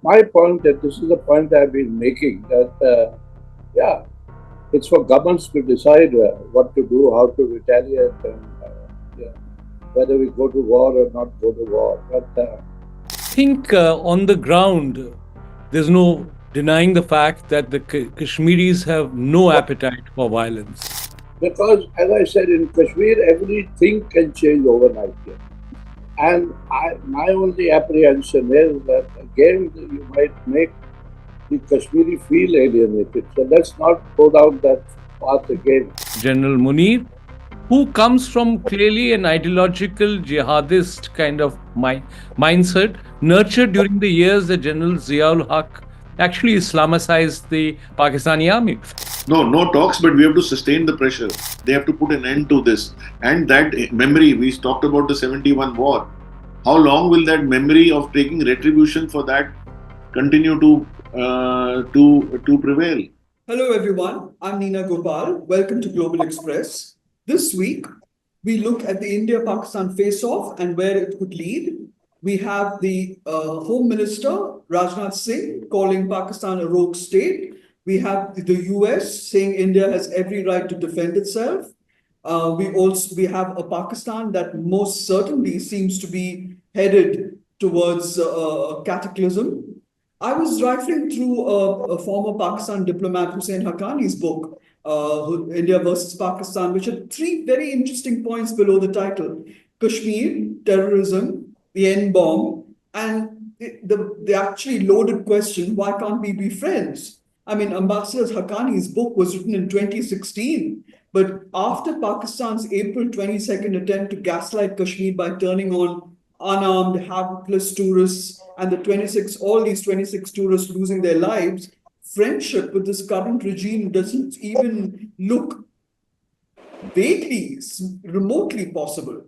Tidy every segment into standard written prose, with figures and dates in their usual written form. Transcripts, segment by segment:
my point, that this is the point I've been making, that yeah, it's for governments to decide what to do, how to retaliate, and yeah, whether we go to war or not go to war. But think on the ground, there's no denying the fact that the Kashmiris have no appetite for violence. because, as I said, in Kashmir, everything can change overnight here. And my only apprehension is that again you might make the Kashmiri feel alienated. So let's not go down that path again. General Munir, who comes from clearly an ideological jihadist kind of mindset, nurtured during the years that General Ziaul Haq actually Islamicized the Pakistani army. No talks, but we have to sustain the pressure. They have to put an end to this. And that memory, we talked about the 71 war. How long will that memory of taking retribution for that continue to prevail? Hello everyone, I'm Nina Gopal. Welcome to Global Express. This week, we look at the India-Pakistan face-off and where it could lead. We have the Home Minister, Rajnath Singh, calling Pakistan a rogue state. We have the US saying India has every right to defend itself. We have a Pakistan that most certainly seems to be headed towards cataclysm. I was rifling through a former Pakistan diplomat, Hussain Haqqani's book, India versus Pakistan, which had three very interesting points below the title: Kashmir, terrorism, the N-bomb, and the actually loaded question, why can't we be friends? I mean, Ambassador Haqqani's book was written in 2016, but after Pakistan's April 22nd attempt to gaslight Kashmir by turning on unarmed, hapless tourists, and all these 26 tourists losing their lives, friendship with this current regime doesn't even look vaguely, remotely possible.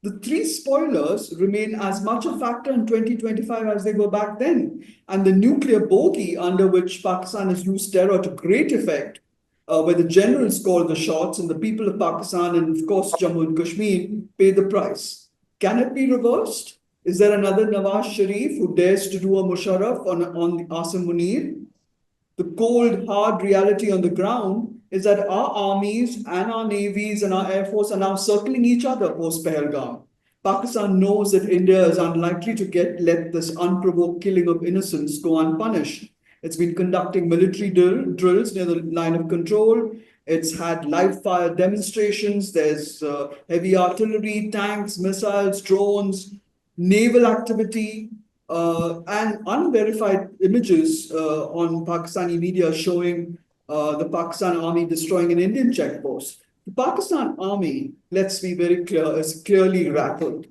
The three spoilers remain as much a factor in 2025 as they were back then. And the nuclear bogey under which Pakistan has used terror to great effect, where the generals call the shots and the people of Pakistan and, of course, Jammu and Kashmir pay the price. Can it be reversed? Is there another Nawaz Sharif who dares to do a Musharraf on Asim Munir? The cold, hard reality on the ground is that our armies and our navies and our air force are now circling each other post Pahalgam. Pakistan knows that India is unlikely to let this unprovoked killing of innocents go unpunished. It's been conducting military drills near the line of control. It's had live fire demonstrations. There's heavy artillery, tanks, missiles, drones, naval activity, and unverified images on Pakistani media showing the Pakistan army destroying an Indian checkpost. The Pakistan army, let's be very clear, is clearly rattled.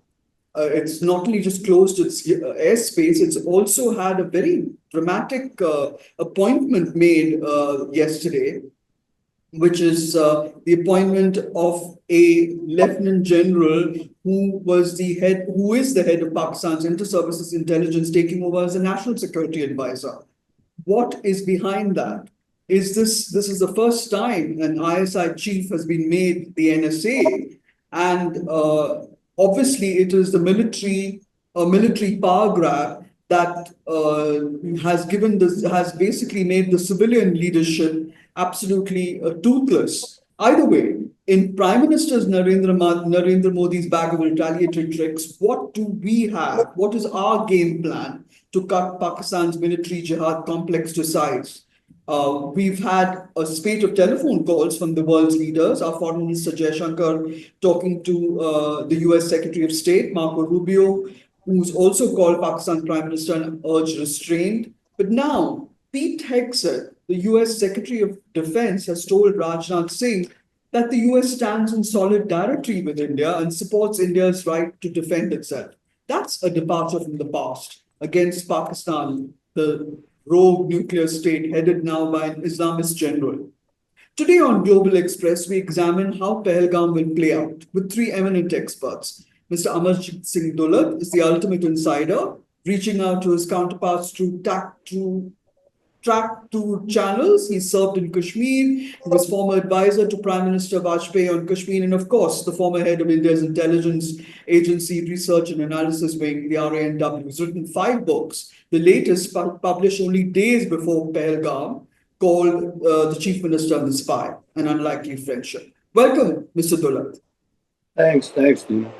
It's not only just closed its airspace, it's also had a very dramatic appointment made yesterday, which is the appointment of a lieutenant general who is the head of Pakistan's inter-services intelligence, taking over as a national security advisor. What is behind that? This is the first time an ISI chief has been made the NSA, and obviously it is the military power grab that has basically made the civilian leadership absolutely toothless. Either way, in Prime Minister Narendra Modi's bag of retaliatory tricks, what do we have? What is our game plan to cut Pakistan's military jihad complex to size? We've had a spate of telephone calls from the world's leaders. Our Foreign Minister Jaishankar talking to the US Secretary of State, Marco Rubio, who's also called Pakistan's Prime Minister and urged restraint. But now, Pete Hegseth, the US Secretary of Defense, has told Rajnath Singh that the US stands in solidarity with India and supports India's right to defend itself. That's a departure from the past against Pakistan, the rogue nuclear state headed now by an Islamist general. Today on Global Express, we examine how Pahalgam will play out with three eminent experts. Mr. Amarjit Singh Dulat is the ultimate insider, reaching out to his counterparts through track to channels. He served in Kashmir. He was former advisor to Prime Minister Vajpayee on Kashmir, and of course, the former head of India's intelligence agency research and analysis wing, the R&AW. He's written 5 books. The latest published only days before Pahalgam, called The Chief Minister and the Spy: An Unlikely Friendship. Welcome, Mr. Dulat. Thanks, Nina.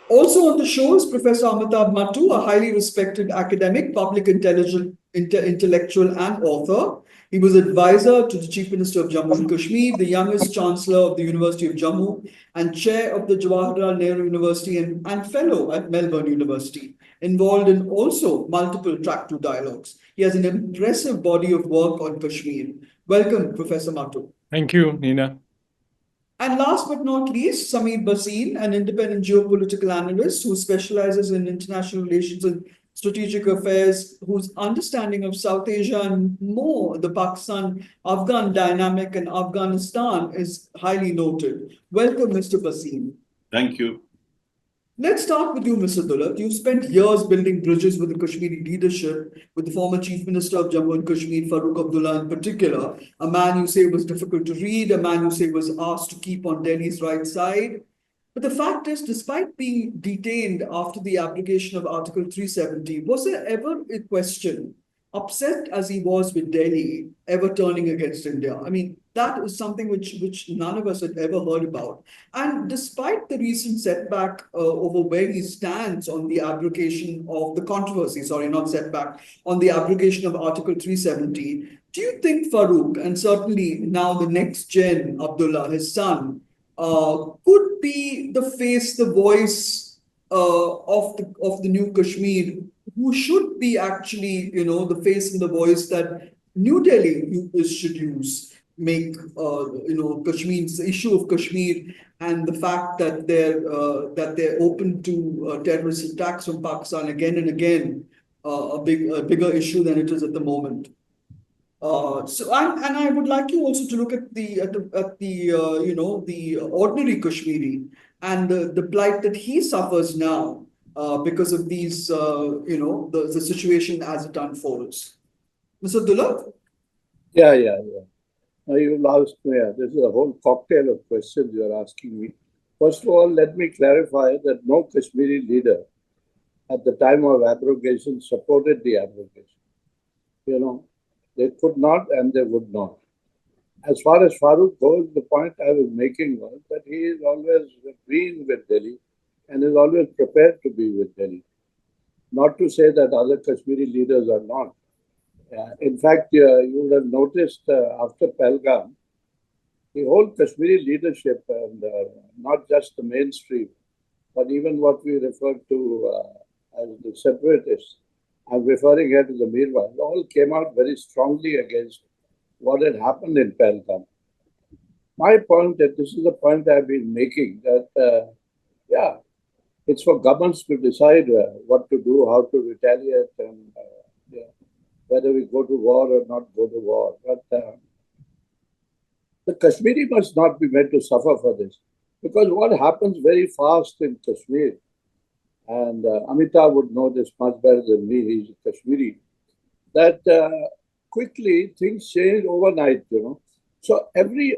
Also on the show is Professor Amitabh Mattoo, a highly respected academic, public intellectual, and author. He was advisor to the Chief Minister of Jammu and Kashmir, the youngest Chancellor of the University of Jammu, and chair of the Jawaharlal Nehru University, and fellow at Melbourne University, involved in also multiple track two dialogues. He has an impressive body of work on Kashmir. Welcome, Professor Mattoo. Thank you, Nina. And last but not least, Sumeer Bhasin, an independent geopolitical analyst who specializes in international relations and strategic affairs, whose understanding of South Asia and more the Pakistan-Afghan dynamic and Afghanistan is highly noted. Welcome, Mr. Bhasin. Thank you. Let's start with you, Mr. Dulat. You spent years building bridges with the Kashmiri leadership, with the former Chief Minister of Jammu and Kashmir, Farooq Abdullah in particular, a man you say was difficult to read, a man you say was asked to keep on Delhi's right side. But the fact is, despite being detained after the abrogation of Article 370, was there ever a question, upset as he was with Delhi, ever turning against India? I mean, that is something which none of us had ever heard about. And despite the recent setback over where he stands on the abrogation of the controversy, sorry, not setback, on the abrogation of Article 370, do you think Farooq, and certainly now the next gen, Abdullah, his son, could be the face, the voice of the new Kashmir, who should be actually, the face and the voice that New Delhi should use, make, Kashmir's issue of Kashmir and the fact that they're open to terrorist attacks from Pakistan again and again, a bigger issue than it is at the moment. And I would like you also to look at the ordinary Kashmiri and the plight that he suffers now because of these the situation as it unfolds. Mr. Dulat? Yeah. Now you've asked me, this is a whole cocktail of questions you're asking me. First of all, let me clarify that no Kashmiri leader at the time of abrogation supported the abrogation. They could not and they would not. As far as Farooq goes, the point I was making was that he is always been with Delhi and is always prepared to be with Delhi. Not to say that other Kashmiri leaders are not. In fact, you would have noticed after Pahalgam, the whole Kashmiri leadership, and not just the mainstream, but even what we refer to as the separatists, I'm referring here to the Mirwais, all came out very strongly against what had happened in Pahalgam. My point, and this is the point I've been making, that, it's for governments to decide what to do, how to retaliate, and whether we go to war or not go to war. But the Kashmiri must not be made to suffer for this. Because what happens very fast in Kashmir, and Amitabh would know this much better than me, he's a Kashmiri, that quickly things change overnight, So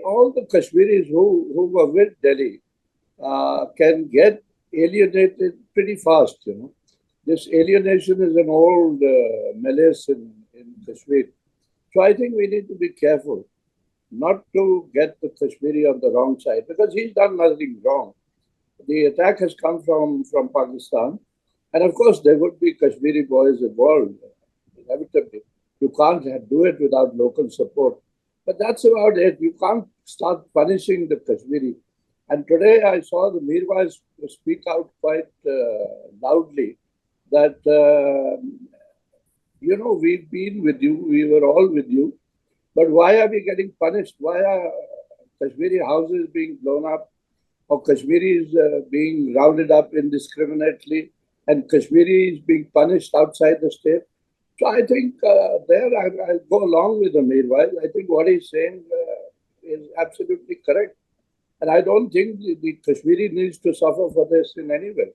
all the Kashmiris who were with Delhi can get alienated pretty fast, This alienation is an old malaise in Kashmir. So I think we need to be careful not to get the Kashmiri on the wrong side, because he's done nothing wrong. The attack has come from Pakistan. And of course, there would be Kashmiri boys involved, inevitably. You can't do it without local support. But that's about it. You can't start punishing the Kashmiri. And today I saw the Mirwais speak out quite loudly that, we've been with you, we were all with you, but why are we getting punished? Why are Kashmiri houses being blown up, or Kashmiris being rounded up indiscriminately, and Kashmiris being punished outside the state? So I think I'll go along with the Mirwais. I think what he's saying is absolutely correct. And I don't think the Kashmiri needs to suffer for this in any way.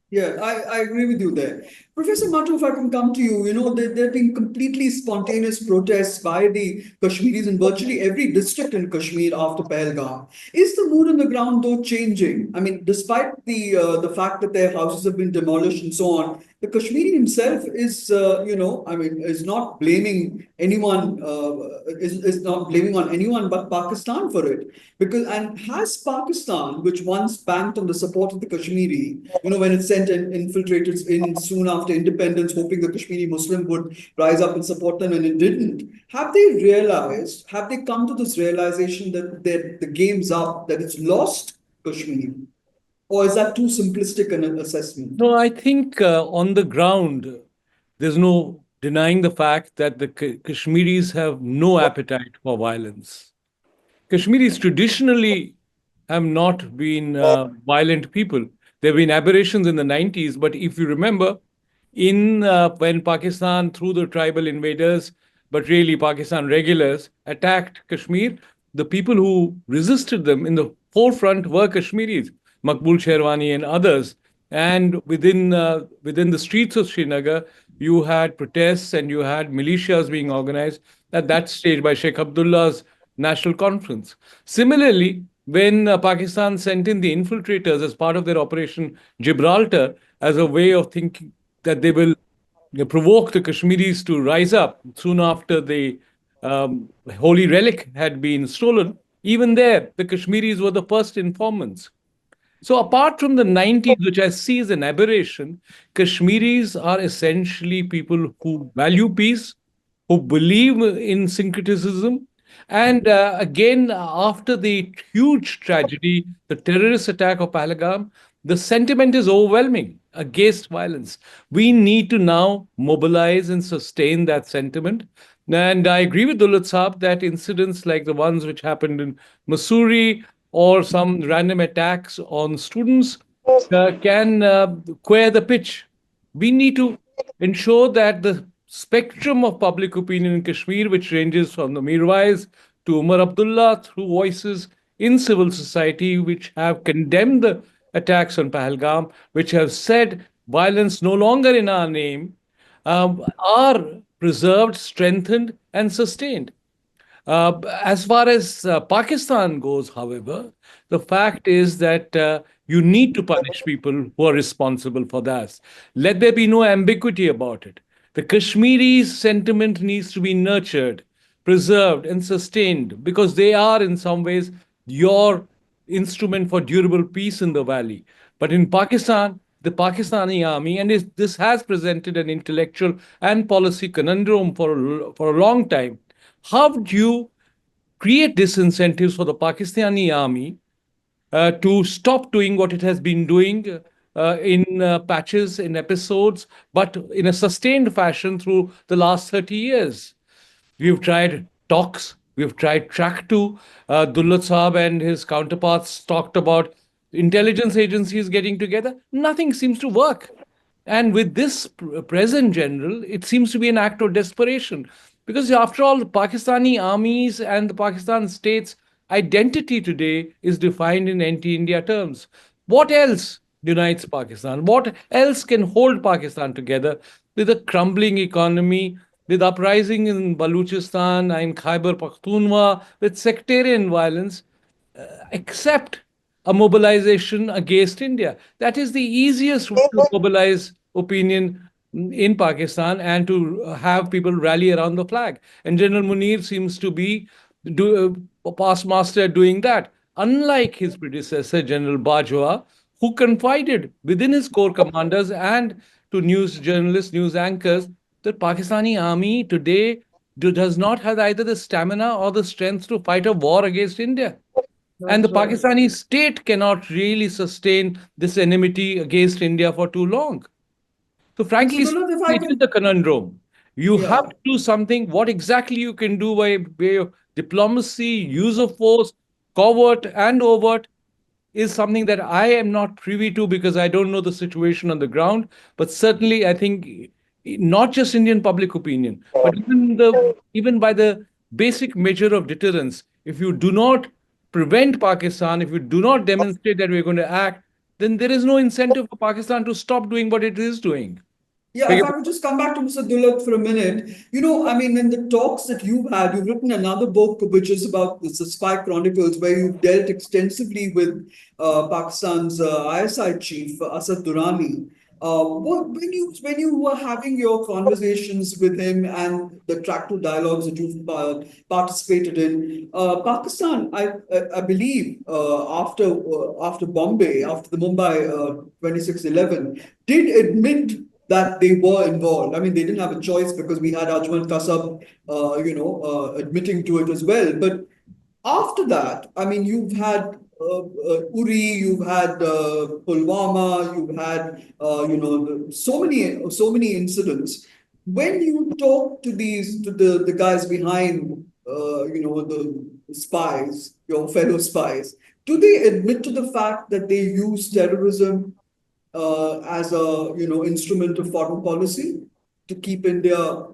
Yeah, I agree with you there. Professor Mattu, if I can come to you, there have been completely spontaneous protests by the Kashmiris in virtually every district in Kashmir after Pahalgam. Is the mood on the ground, though, changing? I mean, despite the fact that their houses have been demolished and so on, the Kashmiri himself is, is not blaming anyone, is not blaming on anyone but Pakistan for it. And has Pakistan, which once banked on the support of the Kashmiri, when it sent infiltrators in soon after independence, hoping the Kashmiri Muslim would rise up and support them, and it didn't. Have they come to this realization that the game's up, that it's lost Kashmir? Or is that too simplistic an assessment? No, I think on the ground, there's no denying the fact that the Kashmiris have no appetite for violence. Kashmiris traditionally have not been violent people. There have been aberrations in the 90s, but if you remember, in when Pakistan, through the tribal invaders, but really Pakistan regulars, attacked Kashmir, the people who resisted them in the forefront were Kashmiris, Makbul Sherwani and others. And within the streets of Srinagar, you had protests and you had militias being organized at that stage by Sheikh Abdullah's National Conference. Similarly, when Pakistan sent in the infiltrators as part of their Operation Gibraltar as a way of thinking that they will provoke the Kashmiris to rise up soon after the holy relic had been stolen, even there, the Kashmiris were the first informants. So, apart from the 90s, which I see as an aberration, Kashmiris are essentially people who value peace, who believe in syncretism. And again, after the huge tragedy, the terrorist attack of Pahalgam, the sentiment is overwhelming against violence. We need to now mobilize and sustain that sentiment. And I agree with Dulat Saab that incidents like the ones which happened in Missouri or some random attacks on students can queer the pitch. We need to ensure that the spectrum of public opinion in Kashmir, which ranges from the Mirwais to Umar Abdullah, through voices in civil society which have condemned the attacks on Pahalgam, which have said violence no longer in our name, are preserved, strengthened, and sustained. As far as Pakistan goes, however, the fact is that you need to punish people who are responsible for that. Let there be no ambiguity about it. The Kashmiri sentiment needs to be nurtured, preserved, and sustained because they are, in some ways, your instrument for durable peace in the valley. But in Pakistan, the Pakistani army, and this has presented an intellectual and policy conundrum for a long time. How do you create disincentives for the Pakistani army to stop doing what it has been doing in patches, in episodes, but in a sustained fashion through the last 30 years? We've tried talks, we've tried track two. Dulat Saab and his counterparts talked about intelligence agencies getting together. Nothing seems to work. And with this present general, it seems to be an act of desperation. Because after all, the Pakistani armies and the Pakistan state's identity today is defined in anti-India terms. What else unites Pakistan? What else can hold Pakistan together with a crumbling economy, with uprising in Baluchistan and Khyber Pakhtunkhwa, with sectarian violence, except a mobilization against India? That is the easiest way to mobilize opinion in Pakistan and to have people rally around the flag. And General Munir seems to be a past master at doing that. Unlike his predecessor, General Bajwa, who confided within his corps commanders and to news journalists, news anchors, that Pakistani army today does not have either the stamina or the strength to fight a war against India. And the Pakistani state cannot really sustain this enmity against India for too long. So, frankly, it is a conundrum. You have to do something. What exactly you can do by way of diplomacy, use of force, covert and overt, is something that I am not privy to because I don't know the situation on the ground. But certainly, I think not just Indian public opinion, but even by the basic measure of deterrence, if you do not prevent Pakistan, if you do not demonstrate that we're going to act, then there is no incentive for Pakistan to stop doing what it is doing. Yeah, if I could just come back to Mr. Dulat for a minute. I mean, in the talks that you've had, you've written another book which is about the Spy Chronicles, where you've dealt extensively with Pakistan's ISI chief, Asad Durrani. When you were having your conversations with him and the tractor dialogues that you've participated in, Pakistan, I believe, after Bombay, after the Mumbai 2611, did admit that they were involved. I mean, they didn't have a choice because we had Ajmal Kasab, admitting to it as well. But after that, I mean, you've had Uri, you've had Pulwama, you've had so many incidents. When you talk to the guys behind the spies, your fellow spies, do they admit to the fact that they use terrorism as a instrument of foreign policy to keep India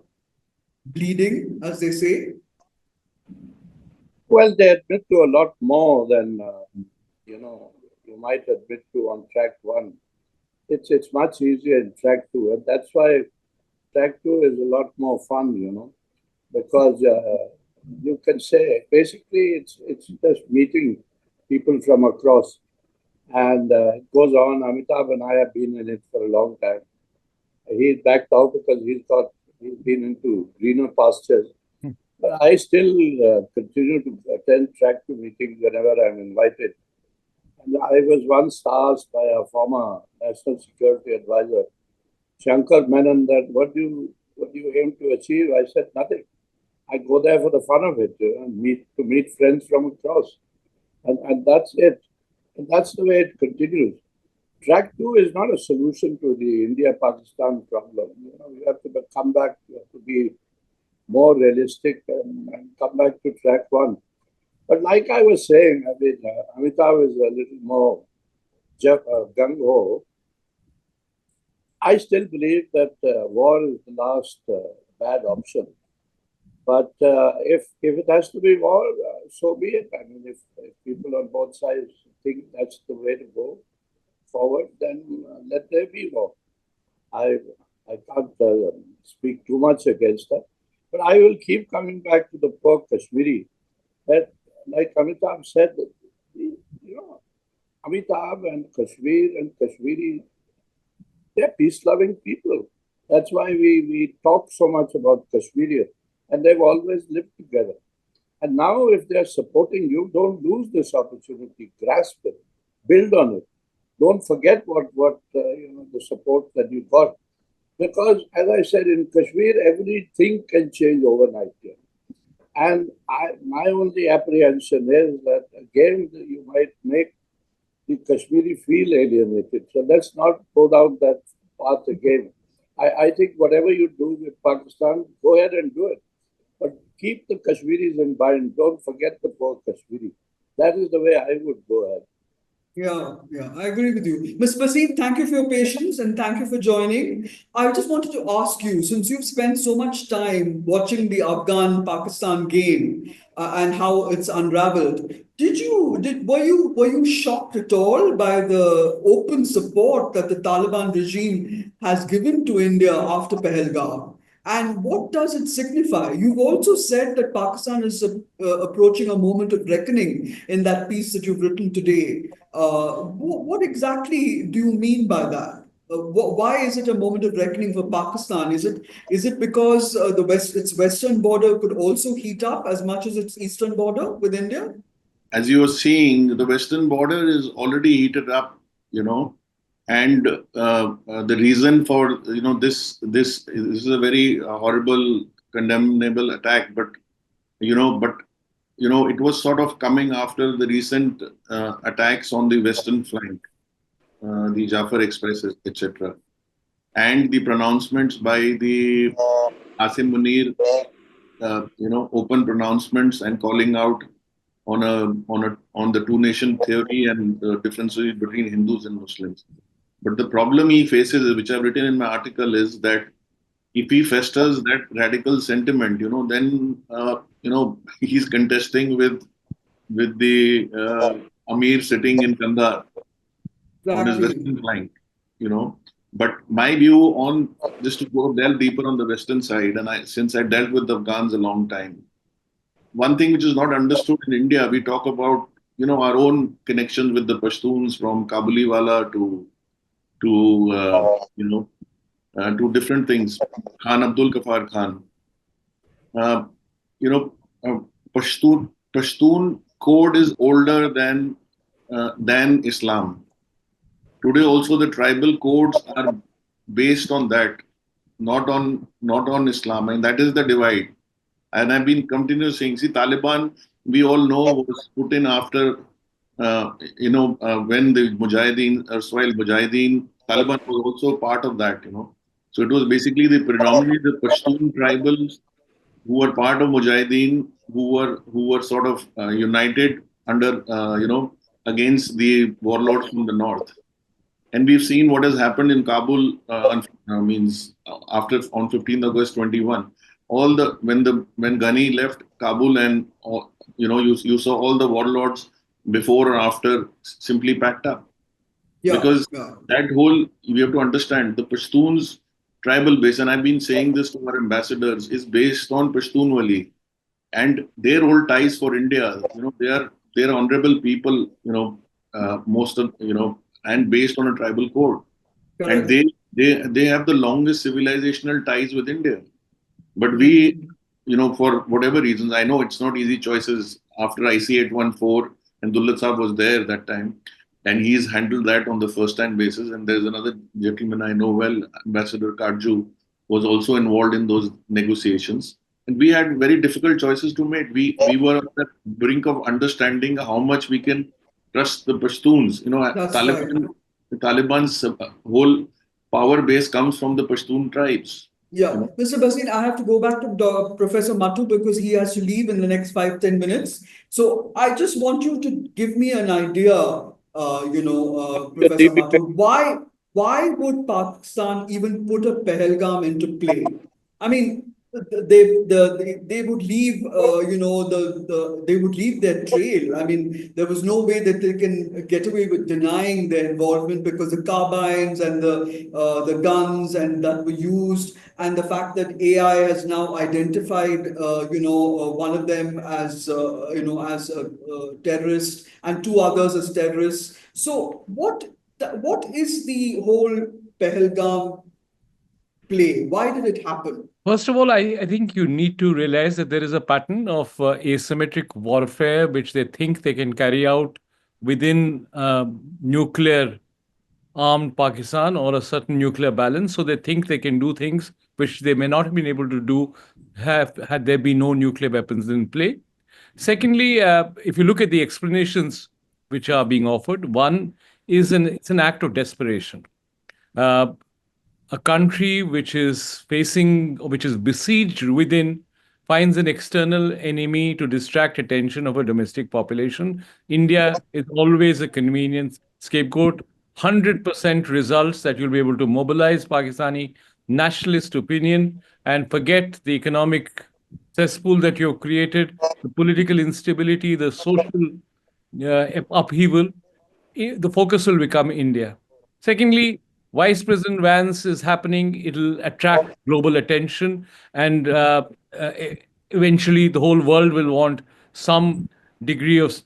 bleeding, as they say? Well, they admit to a lot more than you might admit to on track one. It's much easier in track two, and that's why track two is a lot more fun, because you can say basically it's just meeting people from across, and it goes on. Amitabh and I have been in it for a long time. He backed out because he's been into greener pastures. But I still continue to attend track two meetings whenever I'm invited. And I was once asked by a former national security advisor, Shankar Menon, that what do you aim to achieve? I said nothing. I go there for the fun of it, meet friends from across, and that's it. And that's the way it continues. Track two is not a solution to the India-Pakistan problem. You have to come back. You have to be more realistic and come back to track one. But like I was saying, I mean, Amitabh is a little more gung ho. I still believe that war is the last bad option. But if it has to be war, so be it. I mean, if people on both sides think that's the way to go forward, then let there be war. I I can't speak too much against that, but I will keep coming back to the poor Kashmiri. That, like Amitabh said, you know, Amitabh and Kashmir and Kashmiri, they're peace-loving people. That's why we talk so much about Kashmiri, and they've always lived together. And now, if they're supporting you, don't lose this opportunity. Grasp it, build on it. Don't forget what the support that you got. Because, as I said, in Kashmir, everything can change overnight here. And my only apprehension is that again you might make the Kashmiri feel alienated. So let's not go down that path again. I think whatever you do with Pakistan, go ahead and do it. But keep the Kashmiris in mind. Don't forget the poor Kashmiri. That is the way I would go ahead. Yeah, I agree with you. Ms. Bhasin, thank you for your patience and thank you for joining. I just wanted to ask you, since you've spent so much time watching the Afghan-Pakistan game and how it's unraveled, were you shocked at all by the open support that the Taliban regime has given to India after Pahalgam? And what does it signify? You've also said that Pakistan is approaching a moment of reckoning in that piece that you've written today. What exactly do you mean by that? Why is it a moment of reckoning for Pakistan? Is it because its western border could also heat up as much as its eastern border with India? As you were seeing, the western border is already heated up, and the reason for this is a very horrible, condemnable attack, but it was sort of coming after the recent attacks on the western flank, the Jafar Express, etc., and the pronouncements by the Asim Munir, open pronouncements and calling out on the two nation theory and the differences between Hindus and Muslims. But the problem he faces, which I've written in my article, is that if he festers that radical sentiment, then he's contesting with the Amir sitting in Kandahar on his Exactly. western flank, But my view on, just to go delve deeper on the Western side, and since I dealt with the Afghans a long time, one thing which is not understood in India, we talk about our own connections with the Pashtuns from Kabuliwala to different things. Khan Abdul Ghaffar Khan, uh, you know, uh, Pashtun code is older than Islam. Today, also the tribal codes are based on that, not on Islam, and that is the divide. And I've been continuously saying, see, Taliban, we all know, was put in after, when the Mujahideen, erstwhile Mujahideen, Taliban was also part of that. So it was basically predominantly the Pashtun tribals who were part of Mujahideen, who were sort of united under, against the warlords from the north. And we've seen what has happened in Kabul. Means after on 15th August 21, all the when Ghani left Kabul, and you saw all the warlords before or after simply packed up, Yeah, because yeah. that whole, we have to understand the Pashtuns tribal base, and I've been saying this to our ambassadors, is based on Pashtunwali and their old ties for India. They are honorable people. Most of and based on a tribal code, and Correct. they have the longest civilizational ties with India. But we, for whatever reasons, I know it's not easy choices after IC 814, and Dulat Saab was there that time, and he's handled that on the first-hand basis. And there's another gentleman I know well, Ambassador Karju, was also involved in those negotiations. And we had very difficult choices to make. We were on the brink of understanding how much we can trust the Pashtuns. That's right. The Taliban's whole power base comes from the Pashtun tribes. Yeah, Mr. Bhasin, I have to go back to Professor Mattu because he has to leave in the next 5-10 minutes. So I just want you to give me an idea, Professor Mattu, why would Pakistan even put a Pahalgam into play? I mean, they would leave, they would leave their trail. I mean, there was no way that they can get away with denying their involvement because the carbines and the guns and that were used, and the fact that AI has now identified, one of them as, as a terrorist and two others as terrorists. So what is the whole Pahalgam play? Why did it happen? First of all, I think you need to realize that there is a pattern of asymmetric warfare which they think they can carry out within nuclear armed Pakistan or a certain nuclear balance. So they think they can do things which they may not have been able to do had there been no nuclear weapons in play. Secondly, if you look at the explanations which are being offered, one is it's an act of desperation. Uh, a country which is facing or which is besieged within finds an external enemy to distract attention of a domestic population. India is always a convenient scapegoat. 100% results that you'll be able to mobilize Pakistani nationalist opinion and forget the economic cesspool that you've created, the political instability, the social upheaval. The focus will become India. Secondly, Vice President Vance is happening. It'll attract global attention, and uh, e- eventually the whole world will want some degree of,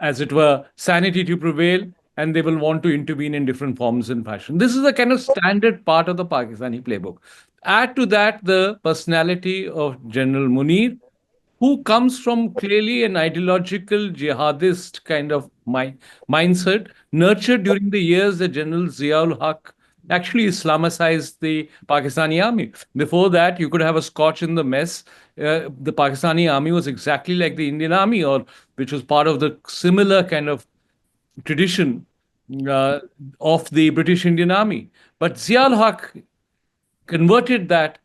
as it were, sanity to prevail, and they will want to intervene in different forms and fashion. This is a kind of standard part of the Pakistani playbook. Add to that the personality of General Munir, who comes from clearly an ideological jihadist kind of mindset, nurtured during the years that General Ziaul Haq actually Islamicized the Pakistani army. Before that, you could have a scotch in the mess. The Pakistani army was exactly like the Indian army, or which was part of the similar kind of tradition uh, of the British Indian army. But Ziaul Haq converted that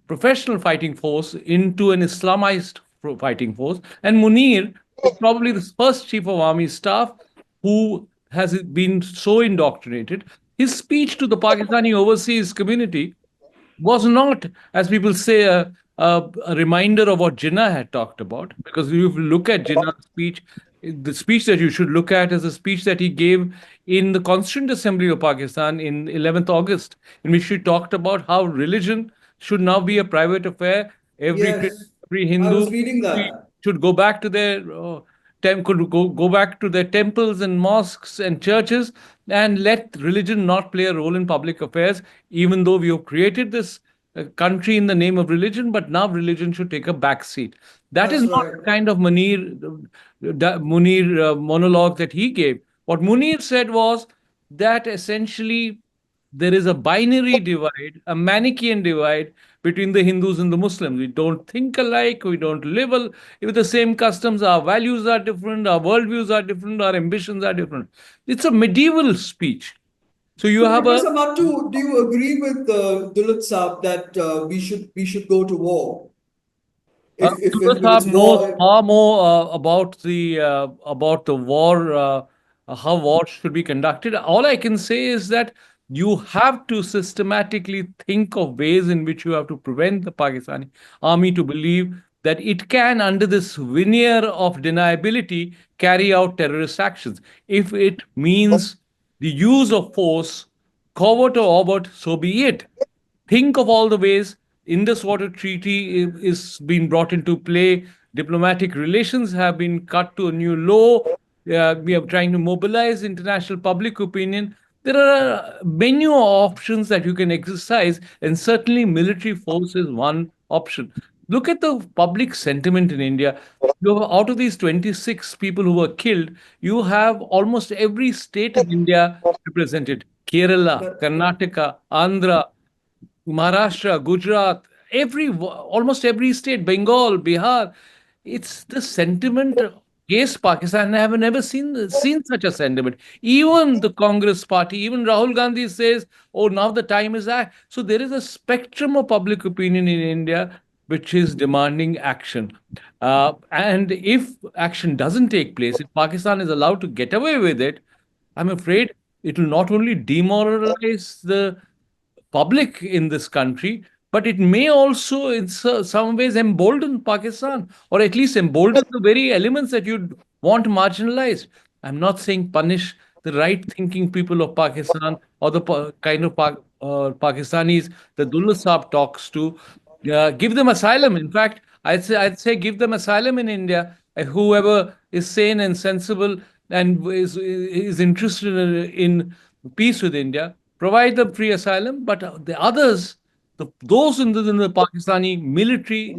professional fighting force into an Islamized fighting force. And Munir was probably the first chief of army staff who has been so indoctrinated. His speech to the Pakistani overseas community was not, as people say, a reminder of what Jinnah had talked about. Because if you look at Jinnah's speech, the speech that you should look at is a speech that he gave in the Constituent Assembly of Pakistan in 11th August, in which he talked about how religion should now be a private affair. Every Christian, Yes, every I Hindu was reading that. should go back to their could go back to their temples and mosques and churches, and let religion not play a role in public affairs, even though we have created this country in the name of religion, but now religion should take a back seat. That is That's not right. the kind of Munir monologue that he gave. What Munir said was that essentially there is a binary divide, a Manichaean divide between the Hindus and the Muslims. We don't think alike, we don't live with the same customs, our values are different, our worldviews are different, our ambitions are different. It's a medieval speech. So you So, have a Professor Mattu, do you agree with Dulat Saab that we should go to war if it's Saab knows war? far more about the war, how war should be conducted. All I can say is that you have to systematically think of ways in which you have to prevent the Pakistani army to believe that it can, under this veneer of deniability, carry out terrorist actions. If it means the use of force, covert or overt, so be it. Think of all the ways Indus Water Treaty is being brought into play. Diplomatic relations have been cut to a new low. We are trying to mobilize international public opinion. There are many options that you can exercise, and certainly military force is one option. Look at the public sentiment in India. Out of these 26 people who were killed, you have almost every state in India represented. Kerala, That, Karnataka, Andhra, Maharashtra, Gujarat, almost every state, Bengal, Bihar. It's the sentiment against Pakistan. I have never seen such a sentiment. Even the Congress party, even Rahul Gandhi says, "Oh, now the time is that." So there is a spectrum of public opinion in India which is demanding action. And if action doesn't take place, if Pakistan is allowed to get away with it, I'm afraid it will not only demoralize the public in this country, but it may also, in some ways, embolden Pakistan, or at least embolden the very elements that you'd want marginalized. I'm not saying punish the right thinking people of Pakistan or the kind of Pakistanis that Dullah Saab talks to. Give them asylum. In fact, I'd say give them asylum in India. Whoever is sane and sensible and is interested in peace with India, provide them free asylum. But the others, those in the Pakistani military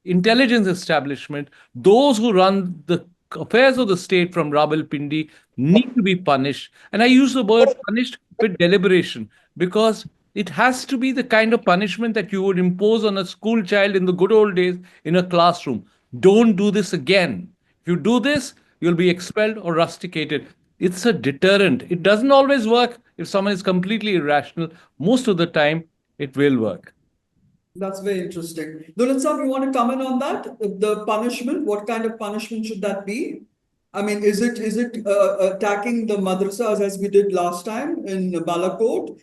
intelligence establishment, those who run the affairs of the state from Rawalpindi, need to be punished. And I use the word punished with deliberation, because it has to be the kind of punishment that you would impose on a school child in the good old days in a classroom. Don't do this again. If you do this, you'll be expelled or rusticated. It's a deterrent. It doesn't always work if someone is completely irrational. Most of the time, it will work. that's very interesting. Dulat Saab, you want to comment on that? The punishment, what kind of punishment should that be? I mean, is it attacking the madrasas as we did last time in Balakot?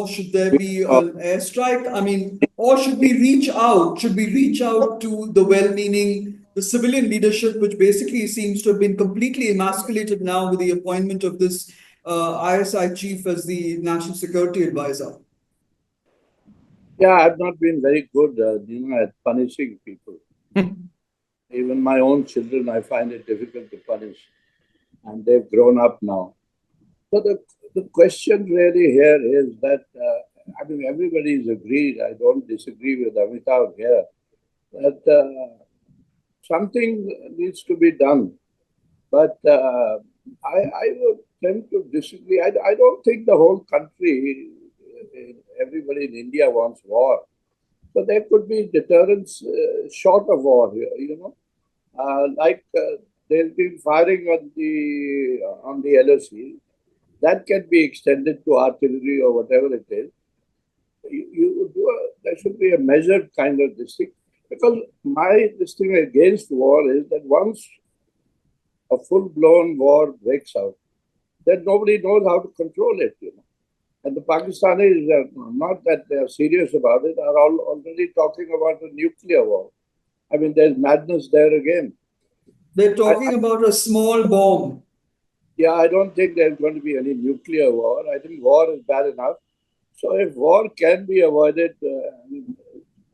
Should there be Uh, an airstrike? I mean, or should we reach out? Should we reach out to the well-meaning, the civilian leadership, which basically seems to have been completely emasculated now with the appointment of this ISI chief as the national security advisor? yeah, I've not been very good, at punishing people. Even my own children, I find it difficult to punish, and they've grown up now. So the question really here is that, everybody is agreed. I don't disagree with Amitabh here, that something needs to be done. But I would tend to disagree. I don't think the whole country, everybody in India wants war. But there could be deterrence short of war here, they've been firing on the LOC. That can be extended to artillery or whatever it is. There should be a measured kind of this thing. Because this thing against war is that once a full-blown war breaks out, then nobody knows how to control it. And the Pakistanis, not that they are serious about it, are already talking about a nuclear war. I mean, there's madness there again. They're I, talking about a small bomb. yeah, I don't think there's going to be any nuclear war. I think war is bad enough. So if war can be avoided, I mean,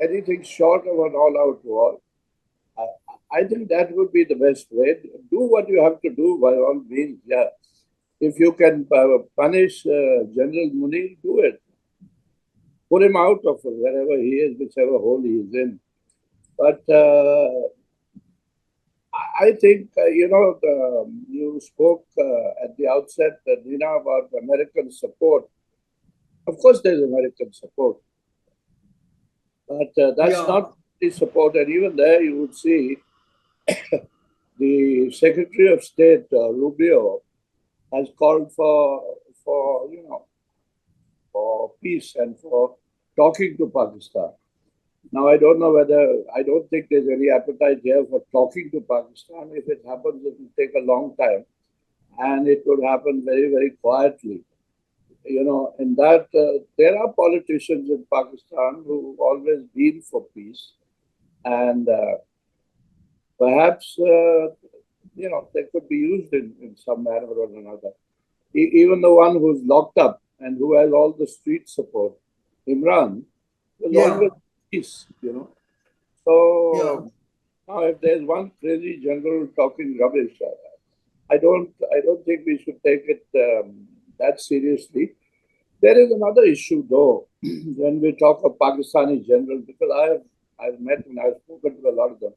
anything short of an all-out war, I, I think that would be the best way. Do what you have to do by all means. Yeah, if you can punish General Munir, do it. Put him out of wherever he is, whichever hole he is in. But I think, you spoke at the outset, Nina, about American support. Of course, there's American support, but that's Yeah, not the support. And even there, you would see the Secretary of State, Rubio, has called for for peace and for talking to Pakistan. Now, I don't think there's any appetite here for talking to Pakistan. If it happens, it will take a long time and it would happen very, very quietly. In that, there are politicians in Pakistan who've always been for peace. And perhaps, they could be used in some manner or another. Even the one who's locked up and who has all the street support, Imran, was yeah, always peace. yeah. So now, if there's one crazy general talking rubbish, I don't think we should take it that seriously. There is another issue, though, when we talk of Pakistani generals, because I've met and I've spoken to a lot of them.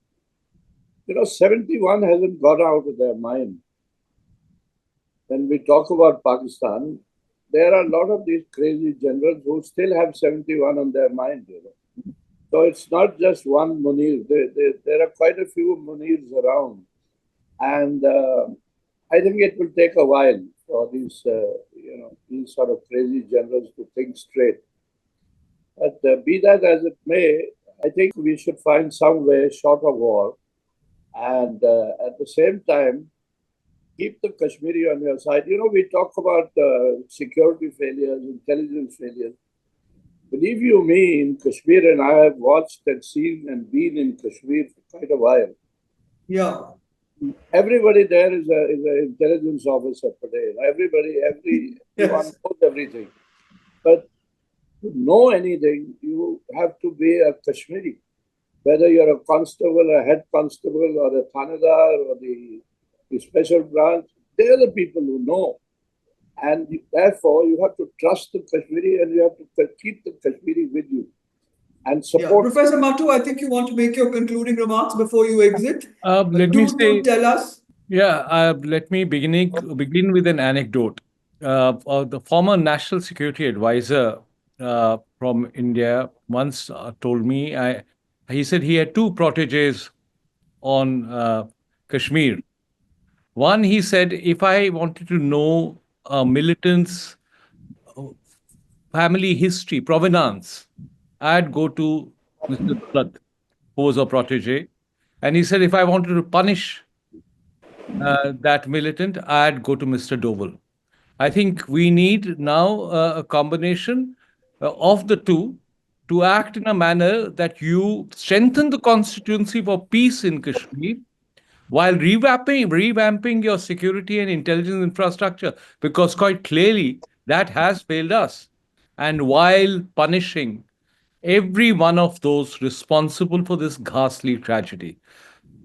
71 hasn't got out of their mind. When we talk about Pakistan, there are a lot of these crazy generals who still have 71 on their mind. So it's not just one Munir. There are quite a few Munirs around. And I think it will take a while for these sort of crazy generals to think straight. But be that as it may, I think we should find some way short of war and at the same time keep the Kashmiri on your side. We talk about security failures, intelligence failures. Believe you me, in Kashmir, and I have watched and seen and been in Kashmir for quite a while. Yeah, Everybody there is an intelligence officer today. Everyone yes, knows everything. But to know anything, you have to be a Kashmiri. Whether you're a constable, a head constable, or a Thanedar, or the special branch, they're the people who know. And therefore, you have to trust the Kashmiri and you have to keep the Kashmiri with you and yeah. support. Professor Mattu, I think you want to make your concluding remarks before you exit. Let me Do say, tell us. yeah, let me begin with an anecdote. The former National Security Advisor from India once told me, he said he had two proteges on Kashmir. One, he said, if I wanted to know a militant's uh, family history, provenance, I'd go to Mr. Dulat, who was a protege. And he said, if I wanted to punish that militant, I'd go to Mr. Doval. I think we need now a combination of the two to act in a manner that you strengthen the constituency for peace in Kashmir while revamping your security and intelligence infrastructure, because quite clearly that has failed us. And while punishing every one of those responsible for this ghastly tragedy.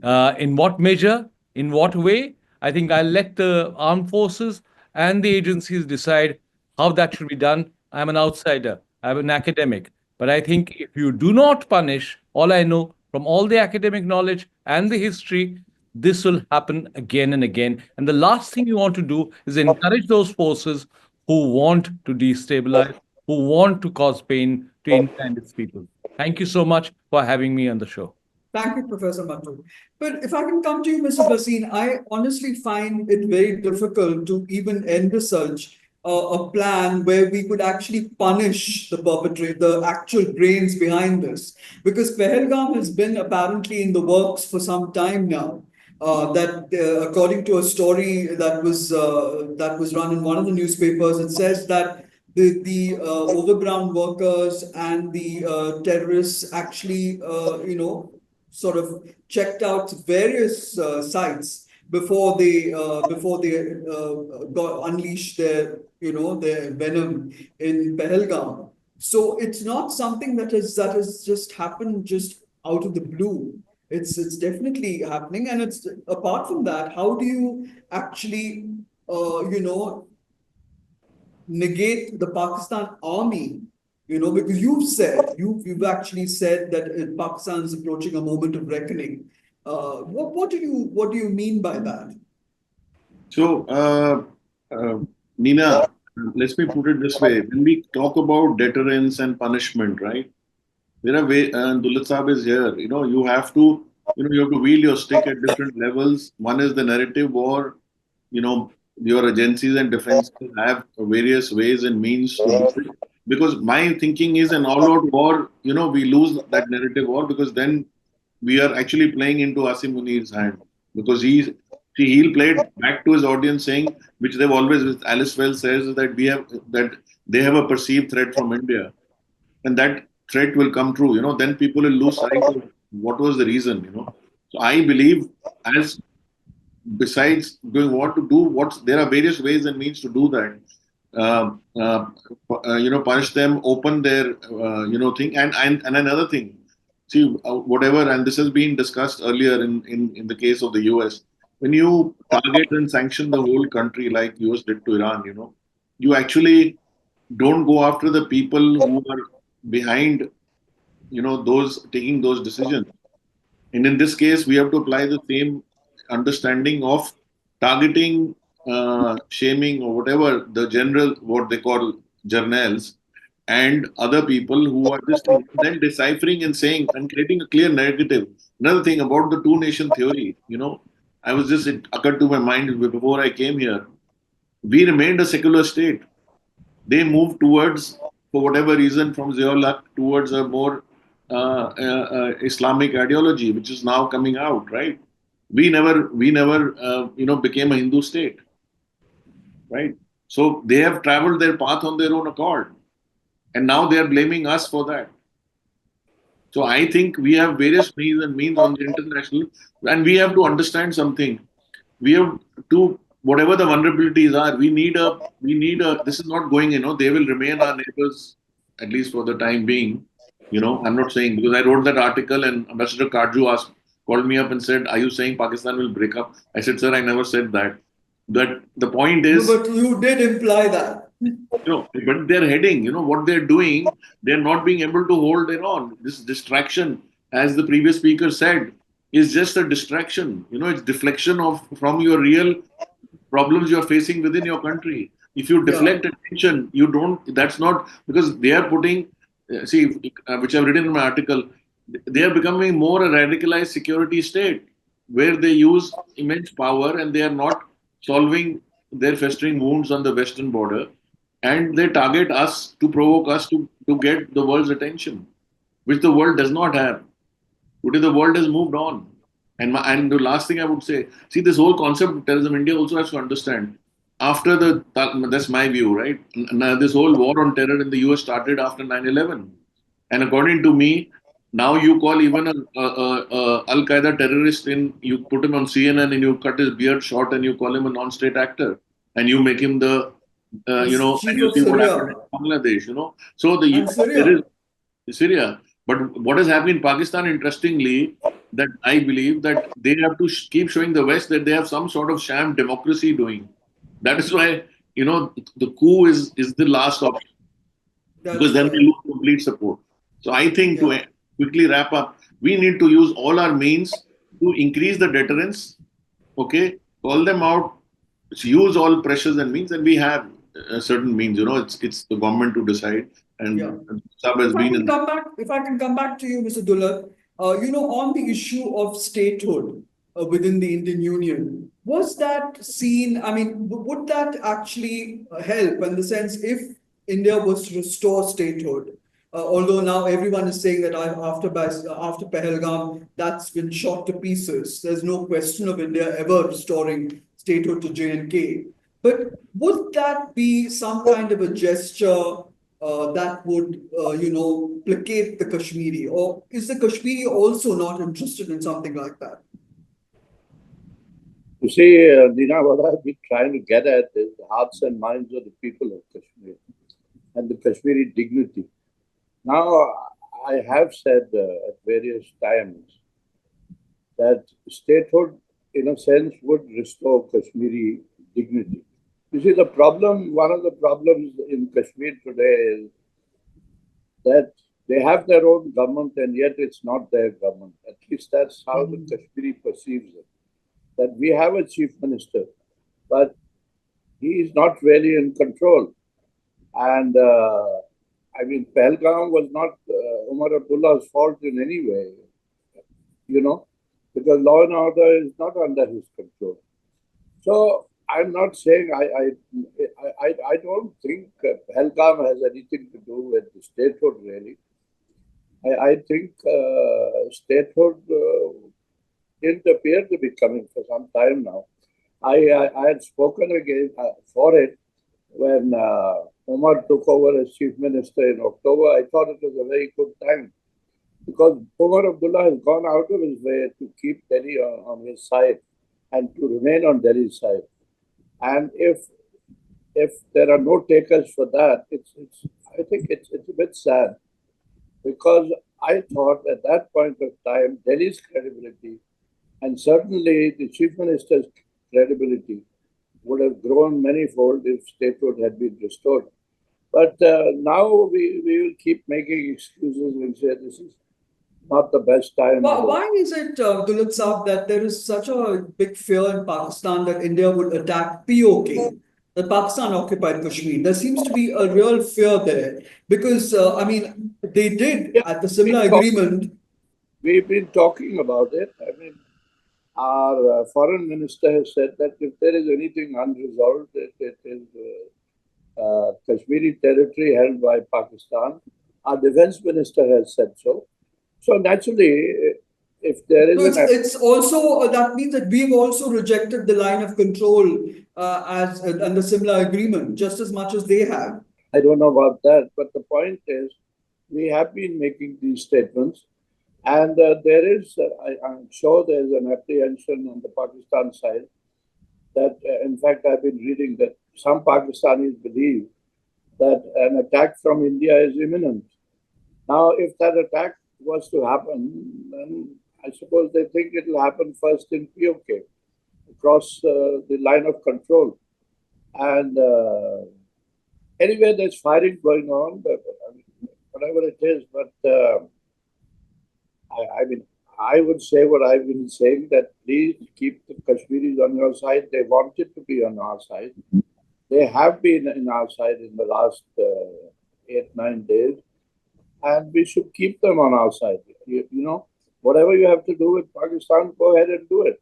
In what measure, in what way? I think I'll let the armed forces and the agencies decide how that should be done. I'm an outsider, I'm an academic. But I think if you do not punish, all I know from all the academic knowledge and the history, this will happen again and again. And the last thing you want to do is encourage those forces who want to destabilize, who want to cause pain to India and its people. Thank you so much for having me on the show. Thank you, Professor Mattu. But if I can come to you, Mr. Bhasin, I honestly find it very difficult to even envisage a plan where we could actually punish the perpetrator, the actual brains behind this. Because Pahalgam has been apparently in the works for some time now. That according to a story that was run in one of the newspapers, it says that the overground workers and the terrorists actually sort of checked out various sites before they got unleashed their their venom in Pahalgam. So it's not something that has just happened just out of the blue. It's definitely happening, and it's apart from that, how do you actually negate the Pakistan army? Because you've actually said that Pakistan is approaching a moment of reckoning. What do you mean by that? So, Nina, let me put it this way. When we talk about deterrence and punishment, right? There are way, Dulat Saab is here. You have to wield your stick at different levels. One is the narrative war. Your agencies and defenses have various ways and means to do it. Because my thinking is an all-out war. We lose that narrative war because then we are actually playing into Asim Munir's hand because he'll play it back to his audience saying, which they've always, which Alice Wells says, that they have a perceived threat from India, and that threat will come true. Then people will lose sight of what was the reason. So I believe, as besides doing what to do, there are various ways and means to do that. Punish them, open their thing, and another thing. See, whatever, and this has been discussed earlier in the case of the US. When you target and sanction the whole country like US did to Iran, you actually don't go after the people who are behind, those taking those decisions. And in this case, we have to apply the same understanding of targeting, shaming, or whatever the general, what they call journals, and other people who are just then deciphering and saying and creating a clear narrative. Another thing about the two nation theory, it occurred to my mind before I came here. We remained a secular state. They moved towards, for whatever reason, from Ziaul Haq towards a more Islamic ideology, which is now coming out, right? We never, became a Hindu state, right? So they have traveled their path on their own accord, and now they are blaming us for that. So I think we have various means and means on the international, and we have to understand something. We have to, whatever the vulnerabilities are, we need a. This is not going. They will remain our neighbors at least for the time being. I'm not saying, because I wrote that article and Ambassador Karju called me up and said, "Are you saying Pakistan will break up?" I said, "Sir, I never said that." But the point is, No, but you did imply that. But they're heading, what they're doing, they're not being able to hold their own. This distraction, as the previous speaker said, is just a distraction. It's deflection from your real problems you're facing within your country. If you deflect attention, that's not, because they are putting, which I've written in my article, they are becoming more a radicalized security state where they use immense power and they are not solving their festering wounds on the western border, and they target us to provoke us to get the world's attention, which the world does not have. Today the world has moved on. And the last thing I would say, see, this whole concept of terrorism, India also has to understand. That's my view, right? Now, this whole war on terror in the US started after 9/11. And according to me, now you call even a Al Qaeda terrorist you put him on CNN and you cut his beard short and you call him a non-state actor and you make him and Chief you of see what Syria. happened in Bangladesh. So And there Syria. is Syria. But what has happened in Pakistan, interestingly, that I believe that they have to keep showing the West that they have some sort of sham democracy doing. That is why, the coup is the last option, because That's then they right. lose complete support. So I think, to Yeah. quickly wrap up, we need to use all our means to increase the deterrence, okay? Call them out, use all pressures and means, and we have certain means. It's the government to decide. Yeah. And Sab has been in. If I can come back to you, Mr. Dulat, on the issue of statehood within the Indian Union, was that seen? I mean, would that actually help in the sense if India was to restore statehood? Although now everyone is saying that after Pahalgam, that's been shot to pieces. There's no question of India ever restoring statehood to J&K. But would that be some kind of a gesture that would, placate the Kashmiri? Or is the Kashmiri also not interested in something like that? You see, Dina, what I've been trying to get at is the hearts and minds of the people of Kashmir and the Kashmiri dignity. Now, I have said at various times that statehood, in a sense, would restore Kashmiri dignity. You see, one of the problems in Kashmir today is that they have their own government and yet it's not their government. At least that's how the Kashmiri perceives it. That we have a chief minister, but he is not really in control. And Pahalgam was not Umar Abdullah's fault in any way, because law and order is not under his control. So I'm not saying I don't think Pahalgam has anything to do with the statehood really. I think statehood didn't appear to be coming for some time now. I had spoken again for it when Umar took over as chief minister in October. I thought it was a very good time because Umar Abdullah has gone out of his way to keep Delhi on his side and to remain on Delhi's side. And if there are no takers for that, I think it's a bit sad because I thought at that point of time Delhi's credibility and certainly the chief minister's credibility would have grown manyfold if statehood had been restored. But now we will keep making excuses and say this is not the best time. Why is it, Dulat Saab, that there is such a big fear in Pakistan that India would attack POK, that Pakistan occupied Kashmir? There seems to be a real fear there because, they did at the similar agreement. We've been talking about it. Our foreign minister has said that if there is anything unresolved, it is Kashmiri territory held by Pakistan. Our defense minister has said so. So naturally, if there is it's also that means that we've also rejected the line of control as under similar agreement just as much as they have. I don't know about that, but the point is, we have been making these statements, and there is, I'm sure there is an apprehension on the Pakistan side that, in fact, I've been reading that some Pakistanis believe that an attack from India is imminent. Now, if that attack was to happen, then I suppose they think it will happen first in POK, across the line of control. And anyway, there's fighting going on, whatever it is. But I would say what I've been saying, that please keep the Kashmiris on your side. They wanted to be on our side. They have been on our side in the last 8-9 days. And we should keep them on our side. Whatever you have to do with Pakistan, go ahead and do it.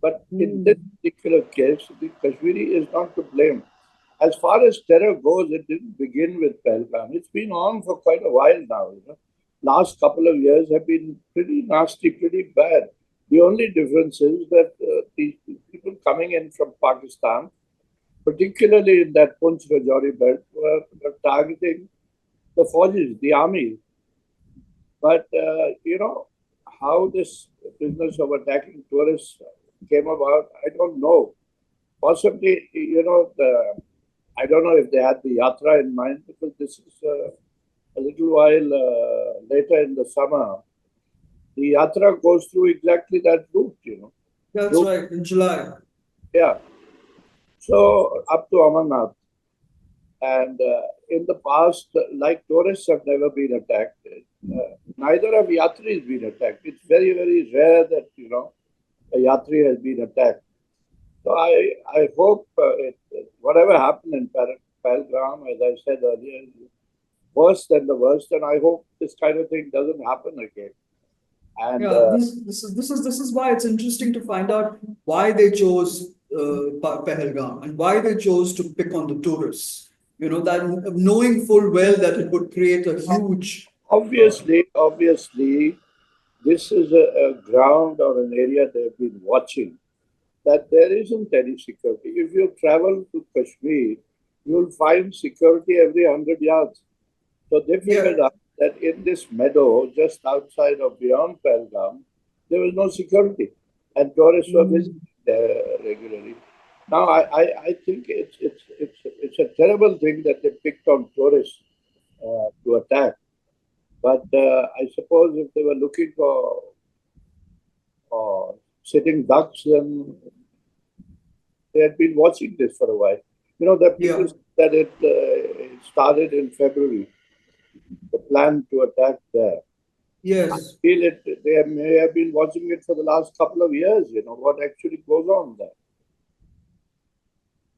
But in this particular case, the Kashmiri is not to blame. As far as terror goes, it didn't begin with Pahalgam. It's been on for quite a while now. Last couple of years have been pretty nasty, pretty bad. The only difference is that the people coming in from Pakistan, particularly in that Punch-Rajouri belt, were targeting the forces, the army. But, how this business of attacking tourists came about, I don't know. Possibly, I don't know if they had the yatra in mind, because this is a little while later in the summer. The yatra goes through exactly that route, That's right, in July. Yeah. So, up to Amarnath. And in the past, like tourists have never been attacked. Neither have yatris been attacked. It's very, very rare that, a yatri has been attacked. So I hope whatever happened in Pahalgam, as I said earlier, is worse than the worst. And I hope this kind of thing doesn't happen again. And this is why it's interesting to find out why they chose Pahalgam and why they chose to pick on the tourists. That knowing full well that it would create a huge... Obviously, this is a ground or an area they've been watching, that there isn't any security. If you travel to Kashmir, you'll find security every 100 yards. So they figured out that in this meadow, just outside of beyond Pahalgam, there was no security, and tourists were visiting there regularly. Now, I think it's a terrible thing that they picked on tourists to attack. But I suppose if they were looking for sitting ducks, then they had been watching this for a while. You know, the people said that it started in February, the plan to attack there. Yes. I feel they may have been watching it for the last couple of years, you know, what actually goes on there.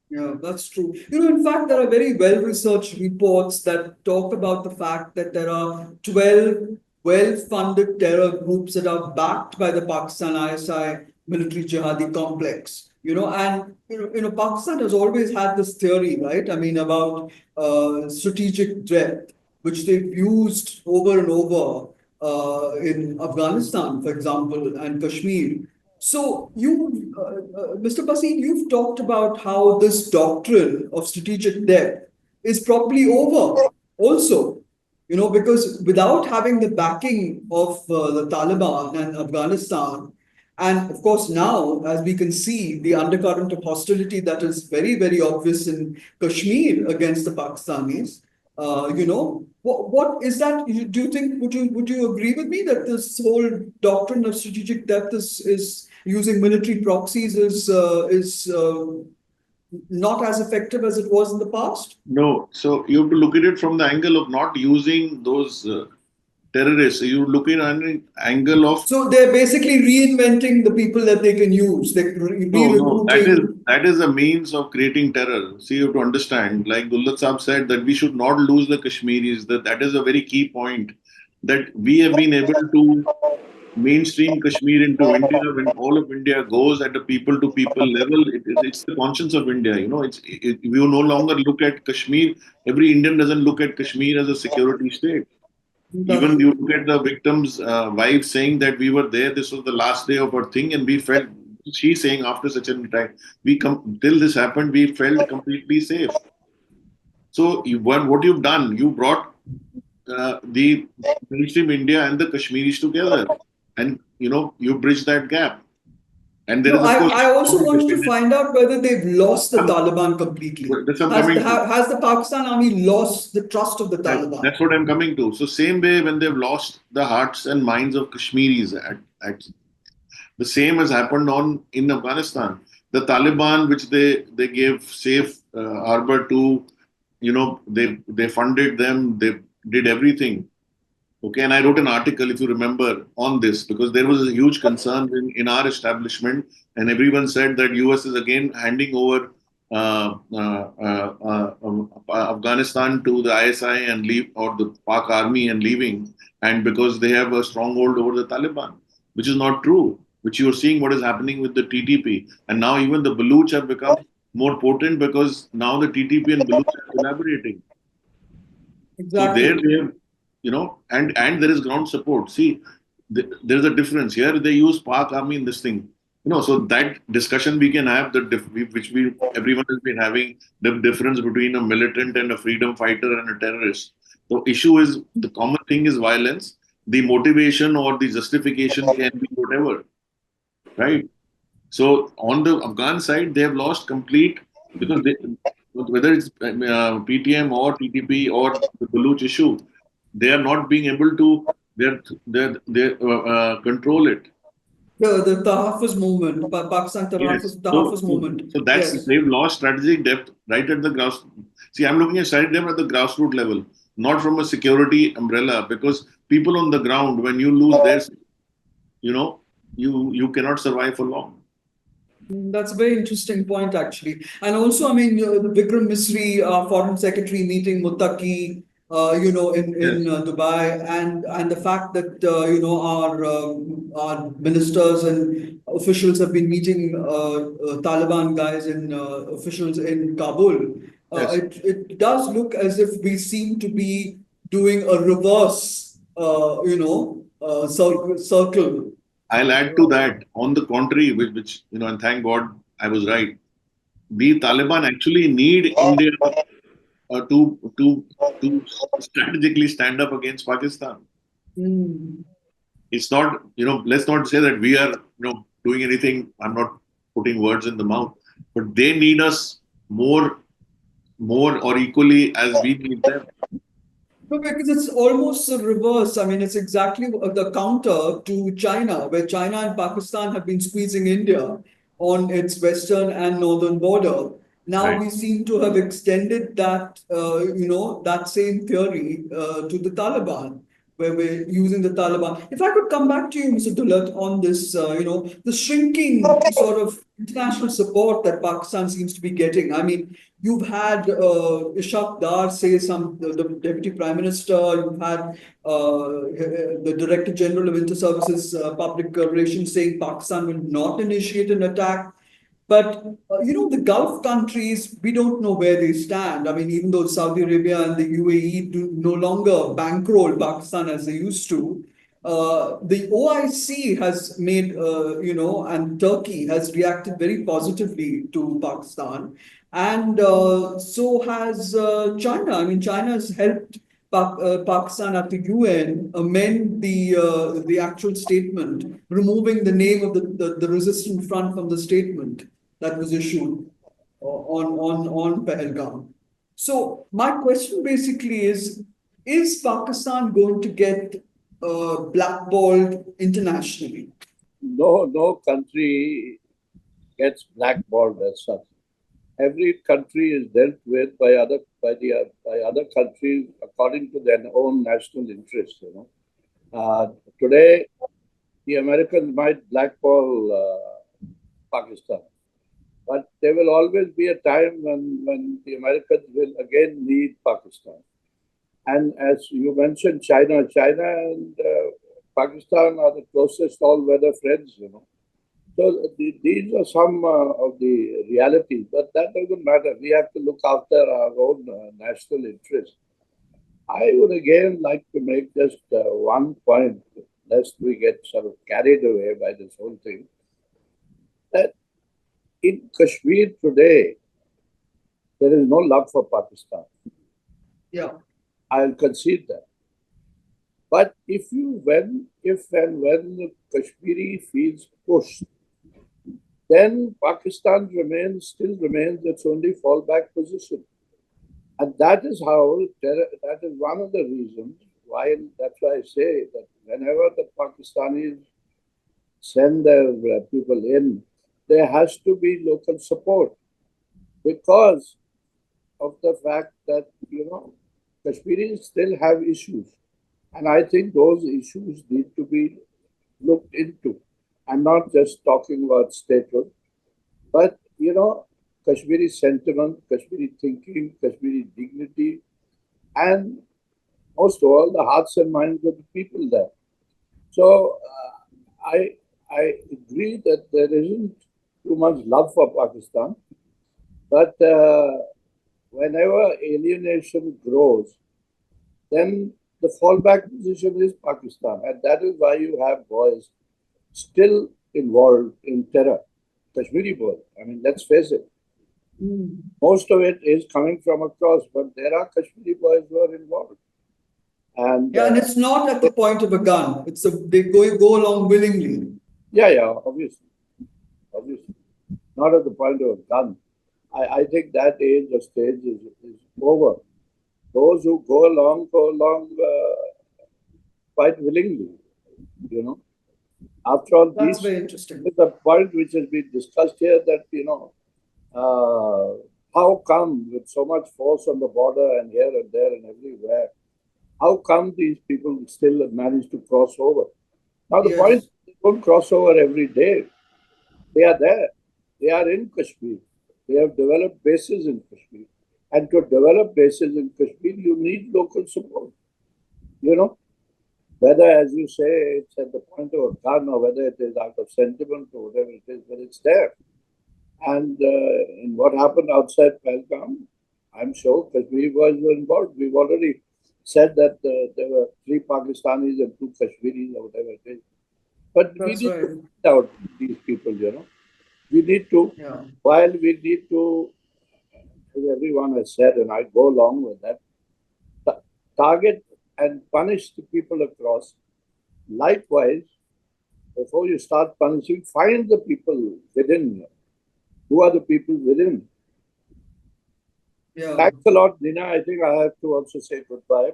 Yeah, that's true. In fact, there are very well-researched reports that talk about the fact that there are 12 well-funded terror groups that are backed by the Pakistan ISI military jihadi complex. Pakistan has always had this theory, right? I mean, about strategic depth, which they've used over and over in Afghanistan, for example, and Kashmir. So Mr. Bhasin, you've talked about how this doctrine of strategic depth is probably over also, because without having the backing of the Taliban and Afghanistan, and of course now, as we can see, the undercurrent of hostility that is very, very obvious in Kashmir against the Pakistanis, what is that? Do you think, would you agree with me that this whole doctrine of strategic depth is using military proxies is not as effective as it was in the past? No. So you have to look at it from the angle of not using those terrorists. You look at an angle of. So they're basically reinventing the people that they can use. They're No, that is a means of creating terror. See, you have to understand. Like Dulat Saab said, that we should not lose the Kashmiris. That is a very key point. That we have been able to mainstream Kashmir into India. When all of India goes at a people-to-people level, it's the conscience of India. We no longer look at Kashmir. Every Indian doesn't look at Kashmir as a security state. Even you look at the victim's wife saying that we were there, this was the last day of our thing, and we felt, she's saying after such an attack, till this happened, we felt completely safe. So what you've done, you brought the mainstream India and the Kashmiris together, and you bridge that gap. And there is, of course, I also wanted to find out whether they've lost the Taliban completely. Has the Pakistan army lost the trust of the Taliban? That's what I'm coming to. So same way when they've lost the hearts and minds of Kashmiris, the same has happened in Afghanistan. The Taliban, which they gave safe harbor to, they funded them, they did everything. Okay, and I wrote an article, if you remember, on this, because there was a huge concern in our establishment, and everyone said that US is again handing over Afghanistan to the ISI and or the Pak army and leaving, and because they have a stronghold over the Taliban, which is not true. Which you are seeing what is happening with the TTP, and now even the Baluch have become more potent because now the TTP and Baluch are collaborating. Exactly. So there they have. And there is ground support. See, there's a difference here. They use Pak army in this thing. So that discussion we can have, everyone has been having, the difference between a militant and a freedom fighter and a terrorist. The issue is, the common thing is violence. The motivation or the justification can be whatever, right? So on the Afghan side, they have lost complete, because whether it's PTM or TTP or the Baluch issue, they are not being able to control it. The Tahaffuz movement, Pakistan Tahaffuz movement. So they've lost strategic depth right at the grass. See, I'm looking at strategic depth at the grassroots level, not from a security umbrella, because people on the ground, when you lose their, you cannot survive for long. That's a very interesting point, actually. And also, I mean, Vikram Misri, Foreign Secretary, meeting Muttaqi, in Dubai, and the fact that our ministers and officials have been meeting Taliban guys and officials in Kabul. It does look as if we seem to be doing a reverse, circle. I'll add to that. On the contrary, which and thank God I was right. The Taliban actually need India to strategically stand up against Pakistan. Mm. It's not, let's not say that we are, doing anything. I'm not putting words in the mouth, but they need us more or equally as we need them. No, because it's almost the reverse. I mean, it's exactly the counter to China, where China and Pakistan have been squeezing India on its western and northern border. Now Right. we seem to have extended that, that same theory to the Taliban, where we're using the Taliban. If I could come back to you, Mr. Dulat, on this, the shrinking sort of international support that Pakistan seems to be getting. I mean, you've had Ishaq Dar say the Deputy Prime Minister, you've had the Director General of Inter-Services Public Relations saying Pakistan will not initiate an attack. But, the Gulf countries, we don't know where they stand. I mean, even though Saudi Arabia and the UAE do no longer bankroll Pakistan as they used to, the OIC has made, and Turkey has reacted very positively to Pakistan. And so has China. I mean, China has helped Pakistan at the UN amend the actual statement, removing the name of the resistant front from the statement that was issued on Pahalgam. So my question basically is Pakistan going to get blackballed internationally? No country gets blackballed as such. Every country is dealt with by other countries according to their own national interests. Today, the Americans might blackball Pakistan, but there will always be a time when the Americans will again need Pakistan. And as you mentioned, China and Pakistan are the closest all-weather friends. So these are some of the realities, but that doesn't matter. We have to look after our own national interests. I would again like to make just one point, lest we get sort of carried away by this whole thing, that in Kashmir today, there is no love for Pakistan. Yeah. I'll concede that. But if and when the Kashmiri feels pushed, then Pakistan still remains its only fallback position. And that is that is one of the reasons why, that's why I say that whenever the Pakistanis send their people in, there has to be local support because of the fact that, Kashmiris still have issues. And I think those issues need to be looked into. I'm not just talking about statehood, but, Kashmiri sentiment, Kashmiri thinking, Kashmiri dignity, and most of all, the hearts and minds of the people there. So I agree that there isn't too much love for Pakistan, but whenever alienation grows, then the fallback position is Pakistan. And that is why you have boys still involved in terror. Kashmiri boys. I mean, let's face it. Most of it is coming from across, but there are Kashmiri boys who are involved. And and it's not at the point of a gun. They go along willingly. Yeah, obviously. Not at the point of a gun. I think that age or stage is over. Those who go along quite willingly, After all, that's very interesting. Is a point which has been discussed here that, how come with so much force on the border and here and there and everywhere, how come these people still manage to cross over? Now, the point is they don't cross over every day. They are there. They are in Kashmir. They have developed bases in Kashmir. And to develop bases in Kashmir, you need local support. Whether, as you say, it's at the point of a gun or whether it is out of sentiment or whatever it is, but it's there. And in what happened outside Pahalgam, I'm sure Kashmiri boys were involved. We've already said that there were 3 Pakistanis and 2 Kashmiris or whatever it is. But we need to find out these people, We need to, while we need to as everyone has said, and I go along with that, target and punish the people across. Likewise, before you start punishing, find the people within. Who are the people within? Yeah. Thanks a lot, Nina. I think I have to also say goodbye.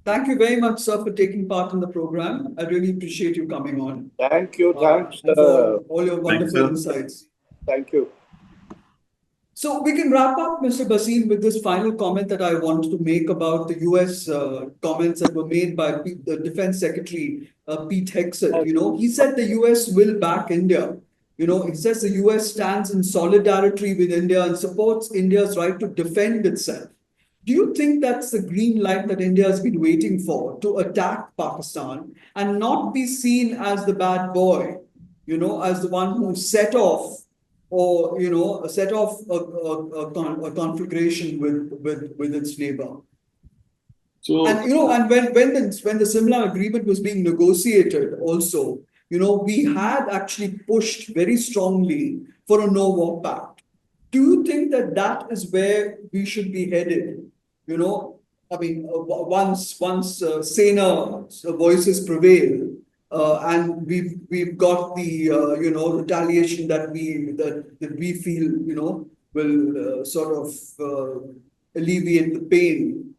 Thank you very much, sir, for taking part in the program. I really appreciate you coming on. Thank you. Thanks. And for all your Thanks, wonderful sir. insights. Thank you. So we can wrap up, Mr. Bhasin, with this final comment that I wanted to make about the US comments that were made by the Defense Secretary Pete Hegseth. He said the US will back India. He says the US stands in solidarity with India and supports India's right to defend itself. Do you think that's the green light that India has been waiting for to attack Pakistan and not be seen as the bad boy, as the one who set off or set off a conflagration with its neighbor? So, And when the similar agreement was being negotiated, also, we had actually pushed very strongly for a no-war pact. Do you think that that is where we should be headed? I mean, once saner voices prevail, and we've got the retaliation that we feel will sort of alleviate the pain.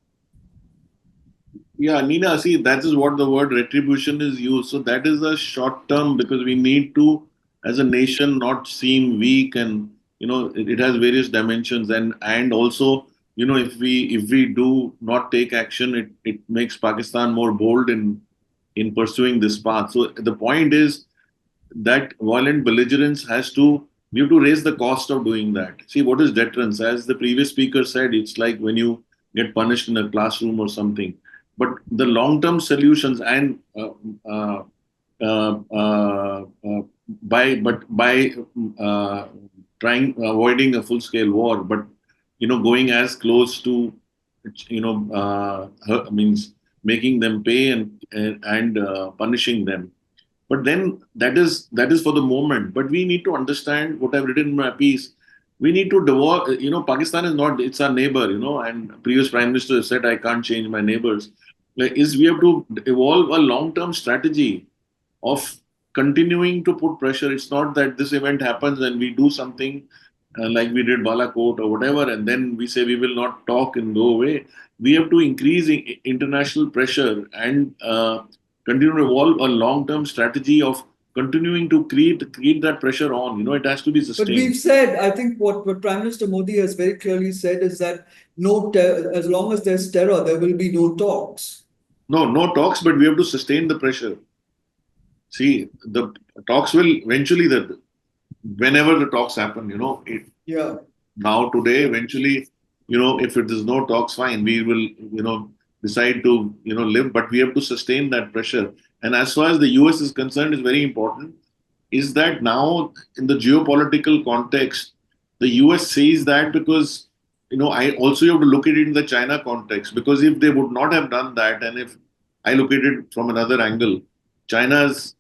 yeah, Nina, see, that is what the word retribution is used. So that is a short term because we need to, as a nation, not seem weak, and it has various dimensions, and also if we do not take action, it makes Pakistan more bold in pursuing this path. So the point is that violent belligerence we have to raise the cost of doing that. See, what is deterrence? As the previous speaker said, it's like when you get punished in a classroom or something. But the long-term solutions and by trying avoiding a full-scale war, but going as close to means making them pay and punishing them. But then that is for the moment. But we need to understand what I've written in my piece. We need to develop. Pakistan is not. It's our neighbor. And previous prime minister said, "I can't change my neighbors." We have to evolve a long-term strategy of continuing to put pressure. It's not that this event happens and we do something like we did Balakot or whatever, and then we say we will not talk and go away. We have to increase international pressure and continue to evolve a long-term strategy of continuing to create that pressure on. It has to be sustained. But we've said, I think what Prime Minister Modi has very clearly said is that as long as there's terror, there will be no talks. No talks, but we have to sustain the pressure. See, the talks will eventually, whenever the talks happen, Yeah. Now, today, eventually, if it is no talks, fine, we will, decide to, live, but we have to sustain that pressure. And as far as the US is concerned, is very important, is that now in the geopolitical context, the US sees that because, I also have to look at it in the China context, because if they would not have done that, and if I look at it from another angle, China's,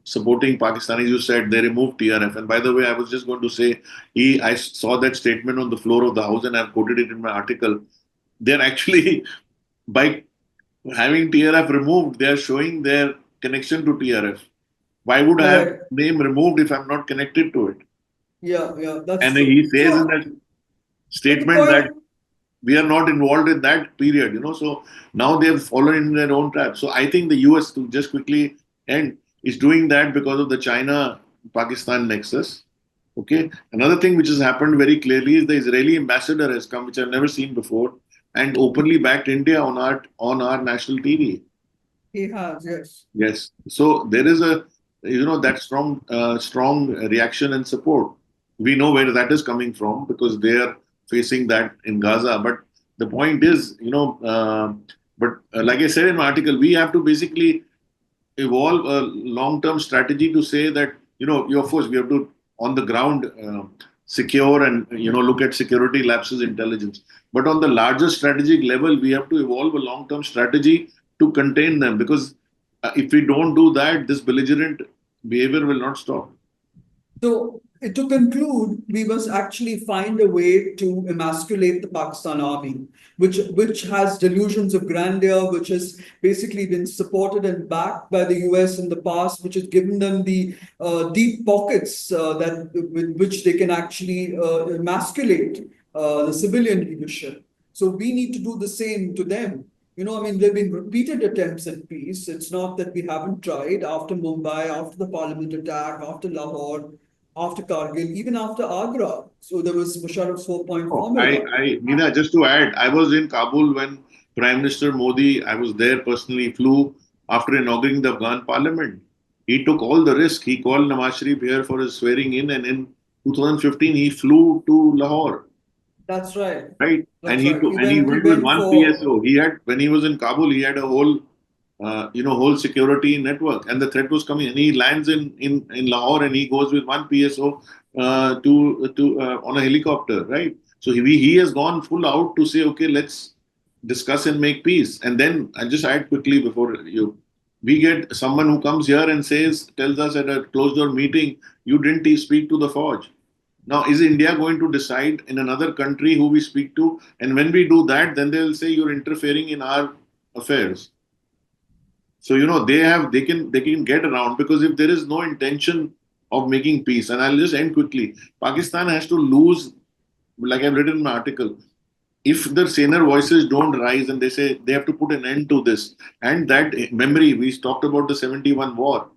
supporting Pakistan, as you said, they removed TRF. And by the way, I was just going to say, I saw that statement on the floor of the House and I've quoted it in my article. They're actually, by having TRF removed, they're showing their connection to TRF. Why would I have name removed if I'm not connected to it? Yeah, that's and true. he says in that statement that we are not involved in that period, so now they have fallen in their own trap. So I think the US, to just quickly end, is doing that because of the China-Pakistan nexus. Okay. Another thing which has happened very clearly is the Israeli ambassador has come, which I've never seen before, and openly backed India on our national TV. He has, yes. Yes. So there is that strong reaction and support. We know where that is coming from because they are facing that in Gaza. But the point is, like I said in my article, we have to basically evolve a long-term strategy to say that, of course, we have to, on the ground, secure and, look at security lapses intelligence. But on the larger strategic level, we have to evolve a long-term strategy to contain them, because if we don't do that, this belligerent behavior will not stop. So to conclude, we must actually find a way to emasculate the Pakistan army, which has delusions of grandeur, which has basically been supported and backed by the US in the past, which has given them the deep pockets that with which they can actually emasculate the civilian leadership. So we need to do the same to them. I mean, there have been repeated attempts at peace. It's not that we haven't tried after Mumbai, after the Parliament attack, after Lahore, after Kargil, even after Agra. So there was Musharraf's 4-point Oh, formula. Nina, just to add, I was in Kabul when Prime Minister Modi, I was there personally, flew after inaugurating the Afghan parliament. He took all the risk. He called Nawaz Sharif here for his swearing in, and in 2015 he flew to Lahore, That's right. right? And That's right. he He went with went one for PSO. He had, when he was in Kabul, he had a whole whole security network, and the threat was coming. And he lands in Lahore, and he goes with one PSO to on a helicopter, right? So he has gone full out to say, okay, let's discuss and make peace. And then I'll just add quickly before you, we get someone who comes here and tells us at a closed door meeting, you didn't speak to the forge. Now, is India going to decide in another country who we speak to? And when we do that, then they'll say you're interfering in our affairs. So they can get around, because if there is no intention of making peace, and I'll just end quickly, Pakistan has to lose, like I've written in my article, if the saner voices don't rise and they say they have to put an end to this, and that memory, we talked about the 71 war,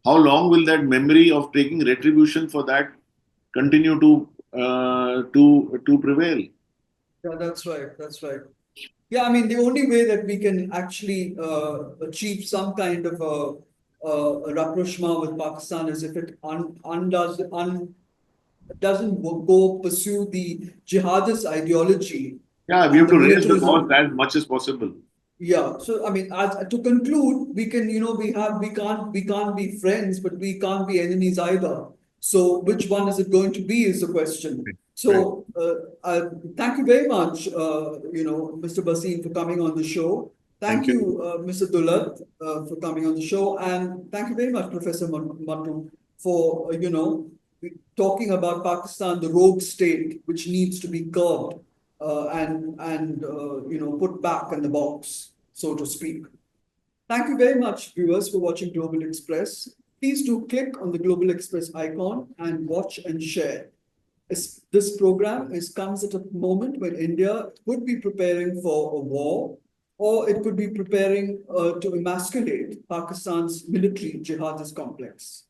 how long will that memory of taking retribution for that continue to prevail? Yeah, that's right. That's right. Yeah, I mean, the only way that we can actually achieve some kind of a rapprochement with Pakistan is if it doesn't go pursue the jihadist ideology Yeah, we and have the to raise the cost militarism. as much as possible. Yeah, so I mean, to conclude, we can, we can't be friends, but we can't be enemies either. So which one is it going to be is the question. Right. So thank you very much, Mr. Bhasin, for coming on the show. Thank Thank you. you, Mr. Dulat, for coming on the show, and thank you very much, Professor Mattoo, for talking about Pakistan, the rogue state, which needs to be curbed and put back in the box, so to speak. Thank you very much, viewers, for watching Global Express. Please do click on the Global Express icon and watch and share. This program comes at a moment when India could be preparing for a war, or it could be preparing to emasculate Pakistan's military jihadist complex.